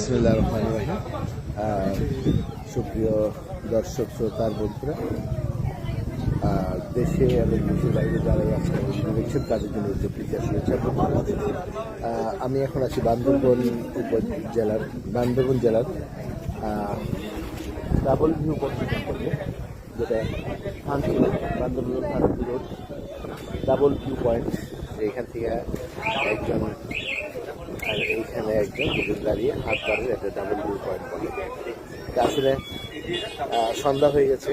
বিসমিল্লাহির রহমানির রহিম। সুপ্রিয় দর্শক শ্রোতার বন্ধুরা, দেশে এবং দেশের বাইরে যারা আজকে দেখছেন তাদের জন্য প্রীতি আসলে আমি এখন আছি বান্দরবন জেলার ডাবল ভিউ পয়েন্ট, যেটা বান্দরবন শান্তি রোড ডাবল ভিউ পয়েন্ট। এইখান থেকে একজন আর এইখানে একজন দুজন দাঁড়িয়ে হাত বাড়িয়ে একটা ডাবল ভিউ পয়েন্ট বলে। আসলে সন্ধ্যা হয়ে গেছে,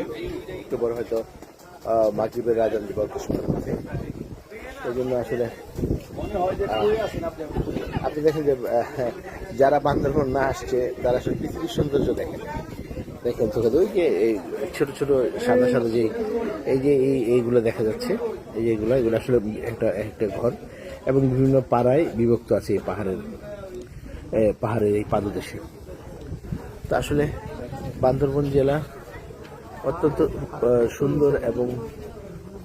একটু বড় হয়তো মাগরিবের আজান দিব অল্প সময়ের মধ্যে। এই জন্য আসলে আপনি দেখেন যে যারা বান্দরবন না আসছে তারা আসলে পৃথিবীর সৌন্দর্য দেখেন চোখে। ওই যে এই ছোট ছোট সাদা সাদা যে এইগুলো দেখা যাচ্ছে, এগুলো আসলে একটা ঘর এবং বিভিন্ন পাড়ায় বিভক্ত আছে এই পাহাড়ের এই পাদদেশে। তা আসলে বান্দরবন জেলা অত্যন্ত সুন্দর এবং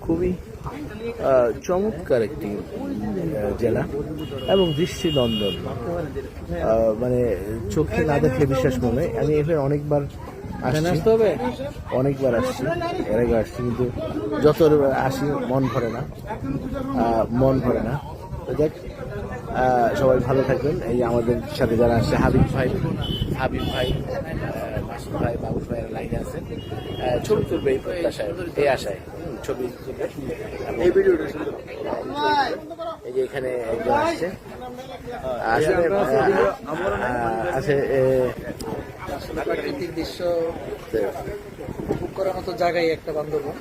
খুবই চমৎকার একটি জেলা এবং দৃষ্টিনন্দন, মানে চোখে না দেখে বিশ্বাস মনে। আমি এখানে অনেকবার আসছি, এর আগে আসছি, কিন্তু যত আসি মন ভরে না। তো দেখ, সবাই ভালো থাকবেন। এই আমাদের সাথে যারা আসছে, হাবিব ভাই, মাসুদ ভাই, বাবুল ভাই লাইনে আছেন, ছবি তুলবে এই প্রত্যাশায়, এই আশায় ছবি তুলবে। এই ভিডিওটা এই যে এখানে একজন আসছে, আসলে প্রাকৃতিক দৃশ্য উপভোগ করার মতো জায়গায় একটা বান্দরবন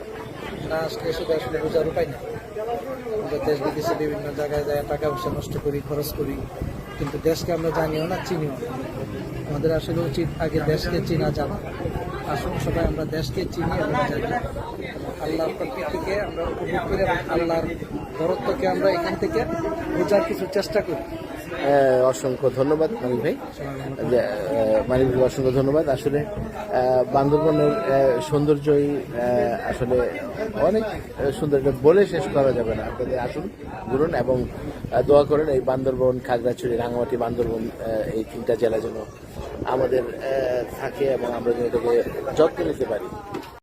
না আসলে শুধু আসলে বোঝার উপায় নেই। আমরা দেশ বিদেশে বিভিন্ন জায়গায় যায়, টাকা পয়সা নষ্ট করি, খরচ করি, কিন্তু দেশকে আমরা জানিও না, চিনিও না। আমাদের আসলে উচিত আগে দেশকে চিনা জানা। আসুন সবাই আমরা দেশকে চিনি এবং জানি, আল্লাহর প্রকৃতিকে আমরা উপভোগ করি এবং আল্লাহর বরত্বকে আমরা এখান থেকে বোঝার কিছু চেষ্টা করি। অসংখ্য ধন্যবাদ মানিক ভাই, অসংখ্য ধন্যবাদ। আসলে বান্দরবনের সৌন্দর্যই আসলে অনেক সুন্দর, বলে শেষ করা যাবে না। আপনাদের আসুন, ঘুরুন এবং দোয়া করেন এই বান্দরবন, খাগড়াছড়ি, রাঙামাটি, বান্দরবন এই তিনটা জেলা যেন আমাদের থাকে এবং আমরা যেন এটাকে যত্ন নিতে পারি।